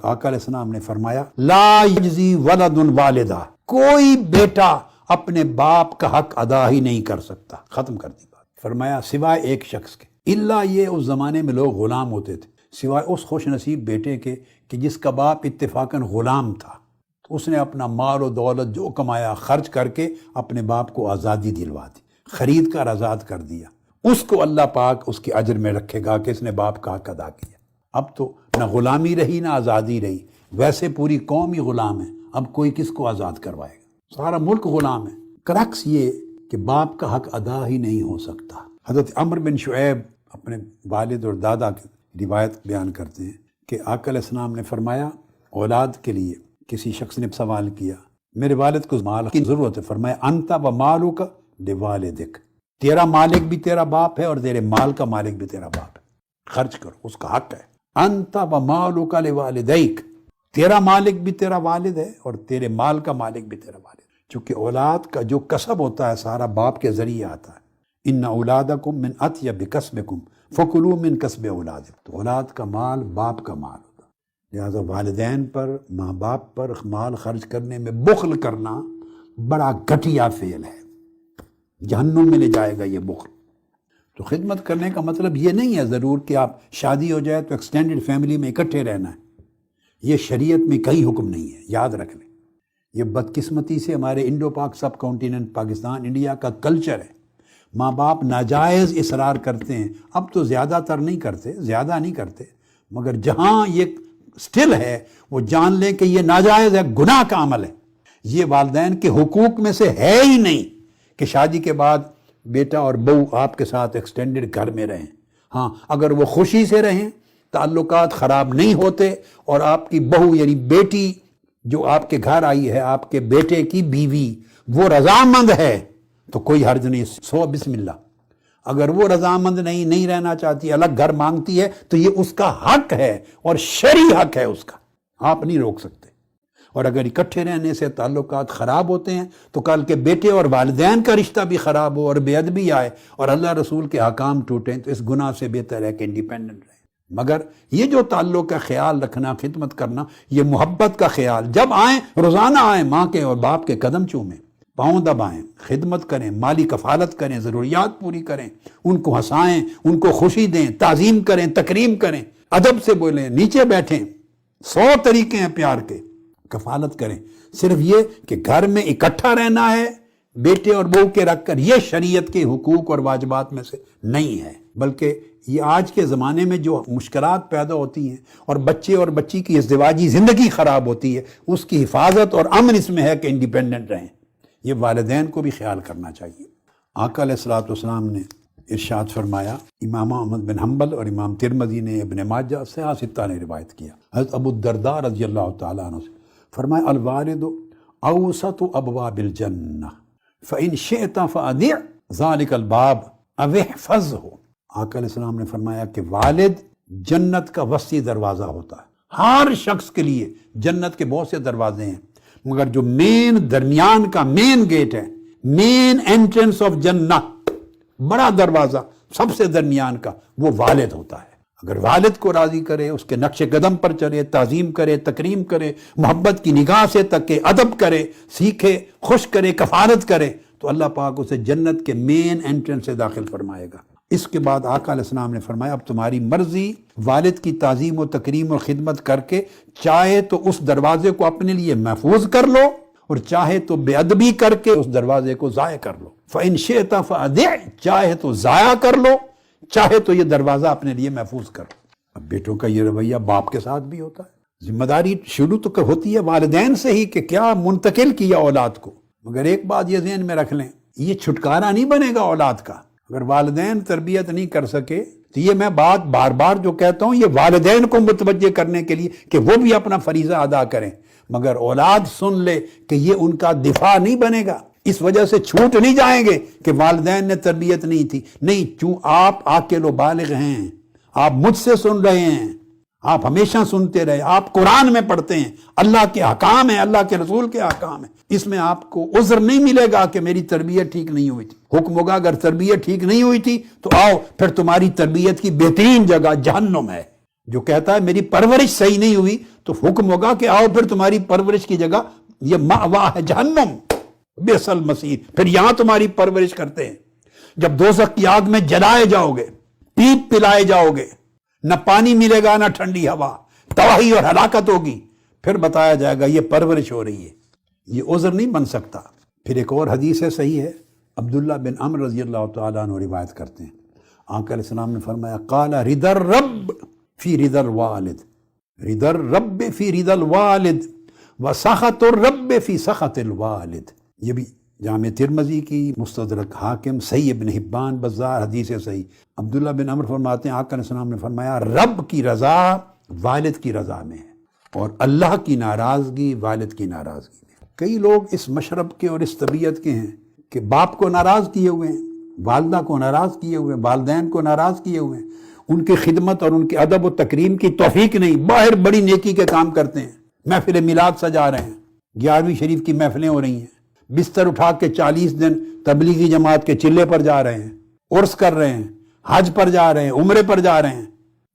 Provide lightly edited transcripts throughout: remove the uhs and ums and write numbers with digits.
آقا علیہ السلام نے فرمایا لا یجزی ولد والدہ، کوئی بیٹا اپنے باپ کا حق ادا ہی نہیں کر سکتا. ختم کر دی بات. فرمایا سوائے ایک شخص کے، الا یہ اس زمانے میں لوگ غلام ہوتے تھے، سوائے اس خوش نصیب بیٹے کے کہ جس کا باپ اتفاقاً غلام تھا، تو اس نے اپنا مال و دولت جو کمایا خرچ کر کے اپنے باپ کو آزادی دلوا دی، خرید کر آزاد کر دیا. اس کو اللہ پاک اس کے اجر میں رکھے گا کہ اس نے باپ کا حق ادا کیا. اب تو نہ غلامی رہی نہ آزادی رہی، ویسے پوری قوم ہی غلام ہے. اب کوئی کس کو آزاد روائے گا؟ سارا ملک غلام ہے. کرکس یہ کہ باپ کا حق ادا ہی نہیں ہو سکتا. حضرت عمرو بن شعیب اپنے والد اور دادا کی روایت بیان کرتے ہیں کہ آقا علیہ السلام نے فرمایا اولاد کے لیے کسی شخص نے سوال کیا میرے والد کو مال کی ضرورت ہے، فرمایا انت و مالک لوالدک، تیرا مالک بھی تیرا باپ ہے اور تیرے مال کا مالک بھی تیرا باپ ہے، خرچ کرو، اس کا حق ہے. انت و مالک لوالدیک، تیرا مالک بھی تیرا والد ہے اور تیرے مال کا مالک بھی تیرا والد ہے. چونکہ اولاد کا جو کسب ہوتا ہے سارا باپ کے ذریعے آتا ہے. ان اولادکم من اطیب کسبکم فکلوا من کسب اولادکم، تو اولاد کا مال باپ کا مال ہوتا ہے. لہذا والدین پر، ماں باپ پر مال خرچ کرنے میں بخل کرنا بڑا گھٹیا فعل ہے، جہنم میں لے جائے گا یہ بخل. تو خدمت کرنے کا مطلب یہ نہیں ہے ضرور کہ آپ شادی ہو جائے تو ایکسٹینڈڈ فیملی میں اکٹھے رہنا ہے. یہ شریعت میں کہیں حکم نہیں ہے، یاد رکھ لیں. یہ بدقسمتی سے ہمارے انڈو پاک سب کانٹیننٹ پاکستان انڈیا کا کلچر ہے. ماں باپ ناجائز اصرار کرتے ہیں. اب تو زیادہ تر نہیں کرتے، زیادہ نہیں کرتے، مگر جہاں یہ سٹل ہے وہ جان لیں کہ یہ ناجائز ہے، گناہ کا عمل ہے. یہ والدین کے حقوق میں سے ہے ہی نہیں کہ شادی کے بعد بیٹا اور بہو آپ کے ساتھ ایکسٹینڈڈ گھر میں رہیں. ہاں اگر وہ خوشی سے رہیں، تعلقات خراب نہیں ہوتے، اور آپ کی بہو یعنی بیٹی جو آپ کے گھر آئی ہے، آپ کے بیٹے کی بیوی، وہ رضامند ہے تو کوئی حرج نہیں، سو بسم اللہ. اگر وہ رضامند نہیں رہنا چاہتی، الگ گھر مانگتی ہے، تو یہ اس کا حق ہے اور شرعی حق ہے اس کا، آپ نہیں روک سکتے. اور اگر اکٹھے رہنے سے تعلقات خراب ہوتے ہیں تو کل کے بیٹے اور والدین کا رشتہ بھی خراب ہو اور بے ادبی آئے اور اللہ رسول کے احکام ٹوٹیں، تو اس گناہ سے بہتر ہے کہ انڈیپینڈنٹ رہیں. مگر یہ جو تعلق کا خیال رکھنا، خدمت کرنا، یہ محبت کا خیال، جب آئیں روزانہ آئیں، ماں کے اور باپ کے قدم چومیں، پاؤں دبائیں، خدمت کریں، مالی کفالت کریں، ضروریات پوری کریں، ان کو ہنسائیں، ان کو خوشی دیں، تعظیم کریں، تکریم کریں، ادب سے بولیں، نیچے بیٹھیں. 100 طریقے ہیں پیار کے. کفالت کریں. صرف یہ کہ گھر میں اکٹھا رہنا ہے بیٹے اور بہو کے رکھ کر، یہ شریعت کے حقوق اور واجبات میں سے نہیں ہے. بلکہ یہ آج کے زمانے میں جو مشکلات پیدا ہوتی ہیں اور بچے اور بچی کی ازدواجی زندگی خراب ہوتی ہے، اس کی حفاظت اور امن اس میں ہے کہ انڈیپینڈنٹ رہیں. یہ والدین کو بھی خیال کرنا چاہیے. آقا علیہ الصلوۃ والسلام نے ارشاد فرمایا، امام احمد بن حنبل اور امام ترمذی نے، ابن ماجہ، سیاہ ستہ نے روایت کیا، حضرت ابو الدرداء رضی اللہ تعالیٰ عنہ سے فرمایا الوالد اوسط ابواب الجنہ فإن شئت فأدع ذلك الباب او احفظه. آقا علیہ السلام نے فرمایا کہ والد جنت کا وسیع دروازہ ہوتا ہے. ہر شخص کے لیے جنت کے بہت سے دروازے ہیں، مگر جو مین درمیان کا مین گیٹ ہے، مین انٹرنس آف جنہ، بڑا دروازہ سب سے درمیان کا، وہ والد ہوتا ہے. اگر والد کو راضی کرے، اس کے نقش قدم پر چلے، تعظیم کرے، تکریم کرے، محبت کی نگاہ سے تکے، ادب کرے، سیکھے، خوش کرے، کفالت کرے، تو اللہ پاک اسے جنت کے مین انٹرنس سے داخل فرمائے گا. اس کے بعد آقا علیہ السلام نے فرمایا اب تمہاری مرضی، والد کی تعظیم و تکریم اور خدمت کر کے چاہے تو اس دروازے کو اپنے لیے محفوظ کر لو اور چاہے تو بے ادبی کر کے اس دروازے کو ضائع کر لو. فإن شئت فأدع، چاہے تو ضائع کر لو، چاہے تو یہ دروازہ اپنے لیے محفوظ کر لو. اب بیٹوں کا یہ رویہ باپ کے ساتھ بھی ہوتا ہے. ذمہ داری شروع تو ہوتی ہے والدین سے ہی کہ کیا منتقل کیا اولاد کو. مگر ایک بات یہ ذہن میں رکھ لیں، یہ چھٹکارا نہیں بنے گا اولاد کا. اگر والدین تربیت نہیں کر سکے تو یہ میں بات بار بار جو کہتا ہوں، یہ والدین کو متوجہ کرنے کے لیے کہ وہ بھی اپنا فریضہ ادا کریں. مگر اولاد سن لے کہ یہ ان کا دفاع نہیں بنے گا، اس وجہ سے چھوٹ نہیں جائیں گے کہ والدین نے تربیت نہیں تھی. نہیں، چوں آپ عاقل و بالغ ہیں، آپ مجھ سے سن رہے ہیں، آپ ہمیشہ سنتے رہے، آپ قرآن میں پڑھتے ہیں، اللہ کے احکام ہیں، اللہ کے رسول کے احکام ہیں. اس میں آپ کو عذر نہیں ملے گا کہ میری تربیت ٹھیک نہیں ہوئی تھی. حکم ہوگا اگر تربیت ٹھیک نہیں ہوئی تھی تو آؤ پھر تمہاری تربیت کی بہترین جگہ جہنم ہے. جو کہتا ہے میری پرورش صحیح نہیں ہوئی تو حکم ہوگا کہ آؤ پھر تمہاری پرورش کی جگہ یہ مأوا ہے جہنم، بئس المصیر، پھر یہاں تمہاری پرورش کرتے ہیں۔ جب دوزخ کی آگ میں جلائے جاؤ گے، پیپ پلائے جاؤ گے، نہ پانی ملے گا نہ ٹھنڈی ہوا، تباہی اور ہلاکت ہوگی، پھر بتایا جائے گا یہ پرورش ہو رہی ہے، یہ عذر نہیں بن سکتا۔ پھر ایک اور حدیث ہے، صحیح ہے، عبداللہ بن عمر رضی اللہ تعالیٰ عنہ روایت کرتے ہیں، آقا علیہ السلام نے فرمایا قال رضا الرب فی رضا الوالد، رضا الرب فی رضا الوالد وسخط الرب فی سخط الوالد۔ یہ بھی جامع ترمذی کی، مستدرک حاکم، صحیح ابن حبان، بزار، حدیث صحیح۔ عبداللہ بن عمر فرماتے ہیں آقا علیہ السلام نے فرمایا رب کی رضا والد کی رضا میں ہے، اور اللہ کی ناراضگی والد کی ناراضگی میں۔ کئی لوگ اس مشرب کے اور اس طبیعت کے ہیں کہ باپ کو ناراض کیے ہوئے ہیں، والدہ کو ناراض کیے ہوئے ہیں، والدین کو ناراض کیے ہوئے ہیں، ان کی خدمت اور ان کے ادب و تکریم کی توفیق نہیں، باہر بڑی نیکی کے کام کرتے ہیں، محفل میلاد سجا رہے ہیں، 11ویں شریف کی محفلیں ہو رہی ہیں، بستر اٹھا کے 40 دن تبلیغی جماعت کے چلے پر جا رہے ہیں، عرس کر رہے ہیں، حج پر جا رہے ہیں، عمرے پر جا رہے ہیں،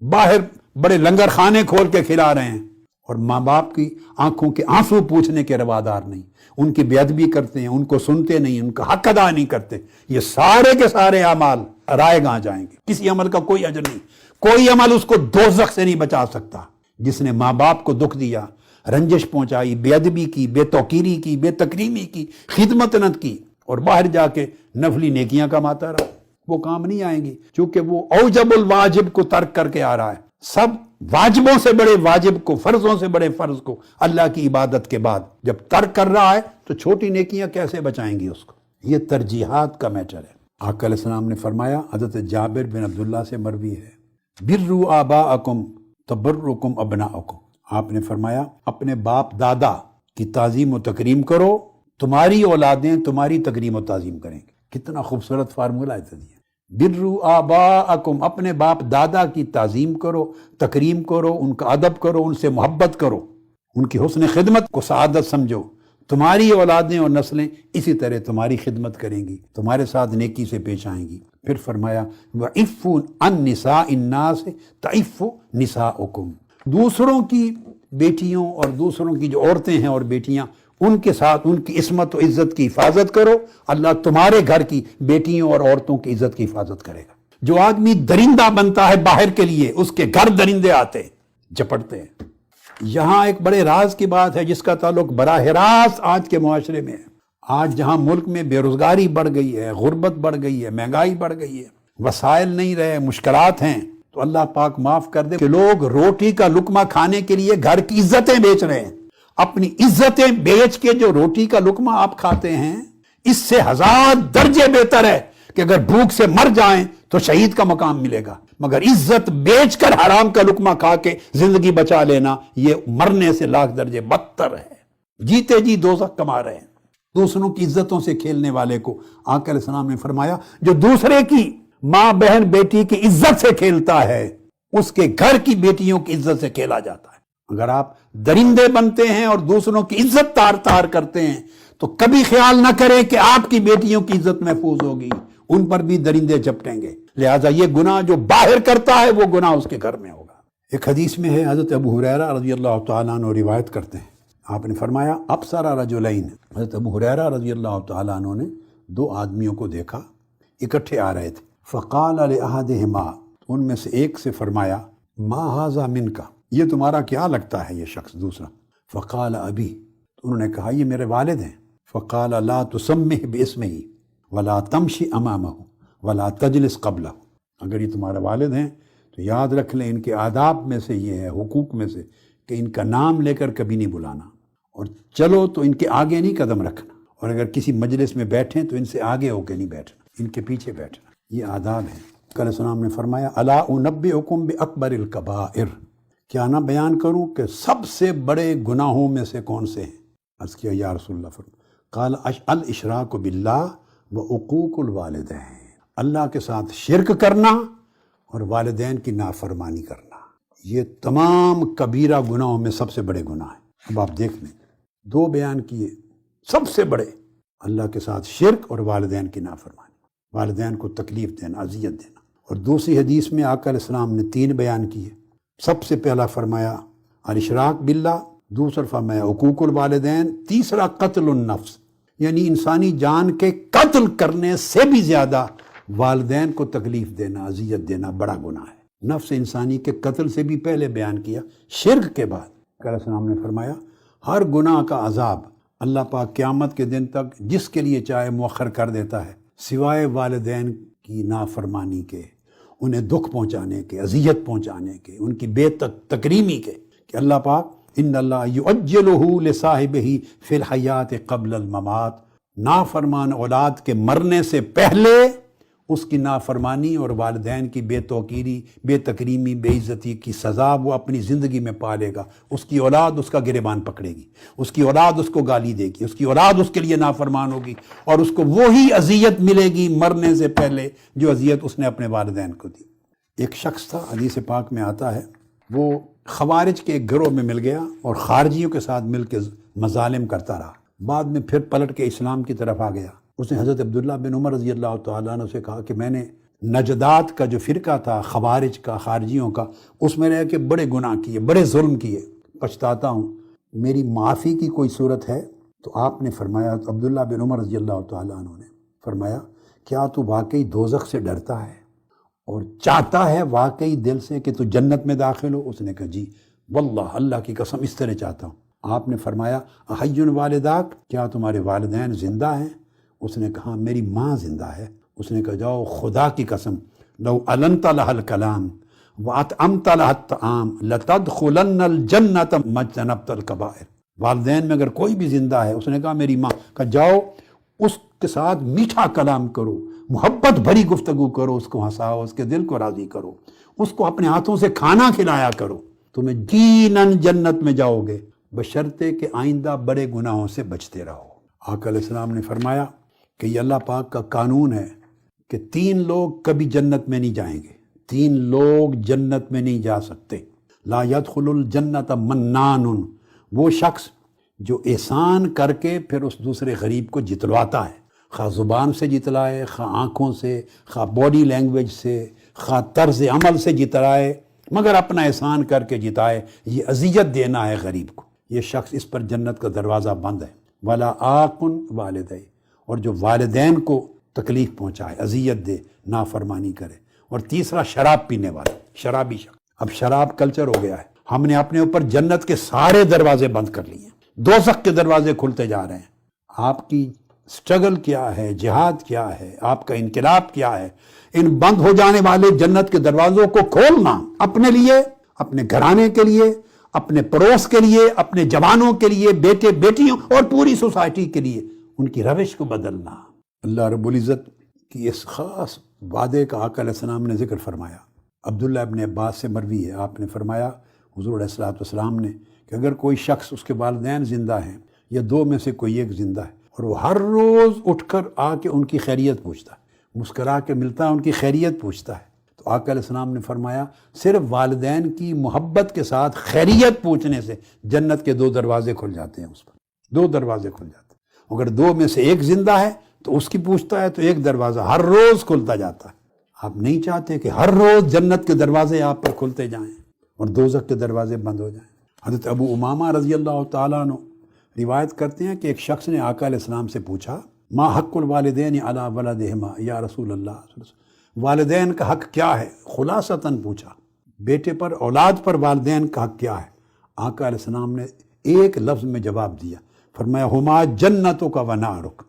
باہر بڑے لنگر خانے کھول کے کھلا رہے ہیں، اور ماں باپ کی آنکھوں کے آنسو پوچھنے کے روادار نہیں، ان کی بے ادبی کرتے ہیں، ان کو سنتے نہیں، ان کا حق ادا نہیں کرتے۔ یہ سارے کے سارے اعمال رائے گاہ جائیں گے، کسی عمل کا کوئی اجر نہیں، کوئی عمل اس کو دوزخ سے نہیں بچا سکتا۔ جس نے ماں باپ کو دکھ دیا، رنجش پہنچائی، بے ادبی کی، بے توقیری کی، بے تکریمی کی، خدمت نہ کی، اور باہر جا کے نفلی نیکیاں کماتا رہا، وہ کام نہیں آئیں گی، چونکہ وہ اوجب الواجب کو ترک کر کے آ رہا ہے۔ سب واجبوں سے بڑے واجب کو، فرضوں سے بڑے فرض کو اللہ کی عبادت کے بعد جب ترک کر رہا ہے تو چھوٹی نیکیاں کیسے بچائیں گی اس کو؟ یہ ترجیحات کا میٹر ہے۔ آقا علیہ السلام نے فرمایا، حضرت جابر بن عبداللہ سے مروی ہے، بروا آباءکم تبرکم ابناءکم، آپ نے فرمایا اپنے باپ دادا کی تعظیم و تکریم کرو، تمہاری اولادیں تمہاری تکریم و تعظیم کریں گے۔ کتنا خوبصورت فارمولہ ہے یہ، بروا آباءکم، اپنے باپ دادا کی تعظیم کرو، تکریم کرو، ان کا ادب کرو، ان سے محبت کرو، ان کی حسن خدمت کو سعادت سمجھو، تمہاری اولادیں اور نسلیں اسی طرح تمہاری خدمت کریں گی، تمہارے ساتھ نیکی سے پیش آئیں گی۔ پھر فرمایا وَعِفُّ عَن نِّسَاءِ النَّاسِ تَعِفُّ نِسَاؤُکُم، دوسروں کی بیٹیوں اور دوسروں کی جو عورتیں ہیں اور بیٹیاں، ان کے ساتھ ان کی عصمت و عزت کی حفاظت کرو، اللہ تمہارے گھر کی بیٹیوں اور عورتوں کی عزت کی حفاظت کرے گا۔ جو آدمی درندہ بنتا ہے باہر کے لیے، اس کے گھر درندے آتے جپٹتے ہیں۔ یہاں ایک بڑے راز کی بات ہے جس کا تعلق براہ راست آج کے معاشرے میں ہے۔ آج جہاں ملک میں بے روزگاری بڑھ گئی ہے، غربت بڑھ گئی ہے، مہنگائی بڑھ گئی ہے، وسائل نہیں رہے، مشکلات ہیں، تو اللہ پاک معاف کر دے کہ لوگ روٹی کا لقمہ کھانے کے لیے گھر کی عزتیں بیچ رہے ہیں۔ اپنی عزتیں بیچ کے جو روٹی کا لقمہ آپ کھاتے ہیں، اس سے 1000 درجے بہتر ہے کہ اگر بھوک سے مر جائیں تو شہید کا مقام ملے گا، مگر عزت بیچ کر حرام کا لقمہ کھا کے زندگی بچا لینا، یہ مرنے سے 1,00,000 درجے بدتر ہے۔ جیتے جی دوزخ کما رہے ہیں۔ دوسروں کی عزتوں سے کھیلنے والے کو آقا علیہ السلام نے فرمایا جو دوسرے کی ماں بہن بیٹی کی عزت سے کھیلتا ہے، اس کے گھر کی بیٹیوں کی عزت سے کھیلا جاتا ہے۔ اگر آپ درندے بنتے ہیں اور دوسروں کی عزت تار تار کرتے ہیں تو کبھی خیال نہ کریں کہ آپ کی بیٹیوں کی عزت محفوظ ہوگی، ان پر بھی درندے جھپٹیں گے۔ لہٰذا یہ گناہ جو باہر کرتا ہے وہ گناہ اس کے گھر میں ہوگا۔ ایک حدیث میں ہے، حضرت ابو ہریرہ رضی اللہ تعالیٰ عنہ روایت کرتے ہیں، آپ نے فرمایا ابصر رجلین، حضرت ابو ہریرہ رضی اللہ تعالیٰ عنہ نے 2 آدمیوں کو دیکھا، اکٹھے آ رہے تھے۔ فقال لأحدہما، ان میں سے ایک سے فرمایا ما ھذا منک، یہ تمہارا کیا لگتا ہے یہ شخص دوسرا؟ فقال ابی، تو انہوں نے کہا یہ میرے والد ہیں۔ فقال لا تسمہ باسمہ ولا تمشی امامہ ولا تجلس قبلہ، اگر یہ تمہارے والد ہیں تو یاد رکھ لیں ان کے آداب میں سے یہ ہے، حقوق میں سے، کہ ان کا نام لے کر کبھی نہیں بلانا، اور چلو تو ان کے آگے نہیں قدم رکھنا، اور اگر کسی مجلس میں بیٹھیں تو ان سے آگے ہو کے نہیں بیٹھنا، ان کے پیچھے بیٹھنا، یہ آداب ہیں۔ علیہ السلام نے فرمایا الا انبئکم باکبر الکبائر، کیا نہ بیان کروں کہ سب سے بڑے گناہوں میں سے کون سے ہیں؟ عرض کیا یا رسول اللہ، قال الاشراک باللہ وعقوق الوالدین، اللہ کے ساتھ شرک کرنا اور والدین کی نافرمانی کرنا، یہ تمام کبیرہ گناہوں میں سب سے بڑے گناہ ہیں۔ اب آپ دیکھ لیں، 2 بیان کیے، سب سے بڑے اللہ کے ساتھ شرک اور والدین کی نافرمانی، والدین کو تکلیف دینا، اذیت دینا۔ اور دوسری حدیث میں آقا علیہ السلام نے 3 بیان کیے۔ سب سے پہلا فرمایا الاشراک باللہ، دوسرا فرمایا حقوق الوالدین، تیسرا قتل النفس، یعنی انسانی جان کے قتل کرنے سے بھی زیادہ والدین کو تکلیف دینا، اذیت دینا بڑا گناہ ہے۔ نفس انسانی کے قتل سے بھی پہلے بیان کیا، شرک کے بعد علیہ السلام نے فرمایا ہر گناہ کا عذاب اللہ پاک قیامت کے دن تک جس کے لیے چاہے مؤخر کر دیتا ہے، سوائے والدین کی نافرمانی کے، انہیں دکھ پہنچانے کے، اذیت پہنچانے کے، ان کی بے تکریمی کے، کہ اللہ پاک ان اللہ یعجلہ لصاحبہ فی الحیات قبل الممات، نافرمان اولاد کے مرنے سے پہلے اس کی نافرمانی اور والدین کی بے توقیری، بے تکریمی، بے عزتی کی سزا وہ اپنی زندگی میں پالے گا۔ اس کی اولاد اس کا گریبان پکڑے گی، اس کی اولاد اس کو گالی دے گی، اس کی اولاد اس کے لیے نافرمان ہوگی، اور اس کو وہی اذیت ملے گی مرنے سے پہلے جو اذیت اس نے اپنے والدین کو دی۔ ایک شخص تھا، حدیث پاک میں آتا ہے، وہ خوارج کے ایک گروہ میں مل گیا اور خارجیوں کے ساتھ مل کے مظالم کرتا رہا، بعد میں پھر پلٹ کے اسلام کی طرف آ گیا۔ اس نے حضرت عبداللہ بن عمر رضی اللہ تعالیٰ عنہ سے کہا کہ میں نے نجدات کا جو فرقہ تھا خوارج کا، خارجیوں کا، اس میں رہ کے بڑے گناہ کیے، بڑے ظلم کیے، پچھتاتا ہوں، میری معافی کی کوئی صورت ہے؟ تو آپ نے فرمایا، تو عبداللہ بن عمر رضی اللہ تعالیٰ عنہ نے فرمایا کیا تو واقعی دوزخ سے ڈرتا ہے اور چاہتا ہے واقعی دل سے کہ تو جنت میں داخل ہو؟ اس نے کہا جی واللہ، اللہ کی قسم اس طرح چاہتا ہوں۔ آپ نے فرمایا احی والداک، کیا تمہارے والدین زندہ ہیں؟ اس نے کہا میری ماں زندہ ہے۔ اس نے کہا جاؤ خدا کی قسم، لو علنت لها الکلام واطعمت لها الطعام لتدخلن الجنت ما اجتنبت الکبائر۔ والدین میں اگر کوئی بھی زندہ ہے، اس نے کہا میری ماں، کہا جاؤ اس کے ساتھ میٹھا کلام کرو، محبت بھری گفتگو کرو، اس کو ہنساؤ، اس کے دل کو راضی کرو، اس کو اپنے ہاتھوں سے کھانا کھلایا کرو، تمہیں یقیناً جنت میں جاؤ گے، بشرطے کہ آئندہ بڑے گناہوں سے بچتے رہو۔ آقا علیہ السلام نے فرمایا کہ یہ اللہ پاک کا قانون ہے کہ 3 لوگ کبھی جنت میں نہیں جائیں گے، 3 لوگ جنت میں نہیں جا سکتے۔ لا يدخل الجنت منان، وہ شخص جو احسان کر کے پھر اس دوسرے غریب کو جتلواتا ہے، خواہ زبان سے جتلائے، خواہ آنکھوں سے، خواہ باڈی لینگویج سے، خواہ طرز عمل سے جتلائے، مگر اپنا احسان کر کے جتائے، یہ اذیت دینا ہے غریب کو، یہ شخص، اس پر جنت کا دروازہ بند ہے۔ ولا آقن والدے، اور جو والدین کو تکلیف پہنچائے، اذیت دے، نافرمانی کرے۔ اور تیسرا شراب پینے والا، شرابی شخص۔ اب شراب کلچر ہو گیا ہے، ہم نے اپنے اوپر جنت کے سارے دروازے بند کر لیے ہیں، دوزخ کے دروازے کھلتے جا رہے ہیں۔ آپ کی سٹرگل کیا ہے، جہاد کیا ہے، آپ کا انقلاب کیا ہے؟ ان بند ہو جانے والے جنت کے دروازوں کو کھولنا، اپنے لیے، اپنے گھرانے کے لیے، اپنے پڑوس کے لیے، اپنے جوانوں کے لیے، بیٹے بیٹیوں اور پوری سوسائٹی کے لیے ان کی روش کو بدلنا۔ اللہ رب العزت کی اس خاص وعدے کا آقا علیہ السلام نے ذکر فرمایا۔ عبداللہ ابن عباس سے مروی ہے، آپ نے فرمایا حضور علیہ السلام نے کہ اگر کوئی شخص، اس کے والدین زندہ ہیں یا 2 میں سے کوئی ایک زندہ ہے، اور وہ ہر روز اٹھ کر آ کے ان کی خیریت پوچھتا ہے، مسکرا کے ملتا ہے، ان کی خیریت پوچھتا ہے، تو آقا علیہ السلام نے فرمایا صرف والدین کی محبت کے ساتھ خیریت پوچھنے سے جنت کے 2 دروازے کھل جاتے ہیں، اس پر 2 دروازے کھل جاتے ہیں۔ اگر 2 میں سے ایک زندہ ہے تو اس کی پوچھتا ہے تو ایک دروازہ ہر روز کھلتا جاتا ہے۔ آپ نہیں چاہتے کہ ہر روز جنت کے دروازے آپ پر کھلتے جائیں اور دوزخ کے دروازے بند ہو جائیں۔ حضرت ابو امامہ رضی اللہ تعالیٰ عنہ روایت کرتے ہیں کہ ایک شخص نے آقا علیہ السلام سے پوچھا ما حق الوالدین علی ولدہما یا رسول اللہ، والدین کا حق کیا ہے؟ خلاصتاً پوچھا، بیٹے پر، اولاد پر والدین کا حق کیا ہے؟ آقا علیہ السلام نے ایک لفظ میں جواب دیا، فرمایا ہما جنتوں کا ونارک،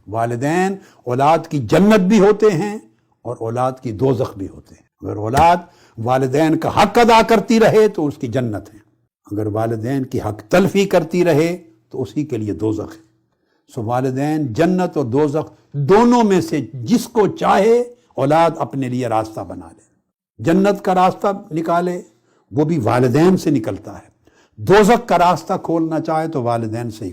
والدین اولاد کی جنت بھی ہوتے ہیں اور اولاد کی دوزخ بھی ہوتے ہیں۔ اگر اولاد والدین کا حق ادا کرتی رہے تو اس کی جنت ہے، اگر والدین کی حق تلفی کرتی رہے تو اسی کے لیے دوزخ ہے۔ سو والدین، جنت اور دوزخ دونوں میں سے جس کو چاہے اولاد اپنے لیے راستہ بنا لے۔ جنت کا راستہ نکالے وہ بھی والدین سے نکلتا ہے، دوزخ کا راستہ کھولنا چاہے تو والدین سے ہی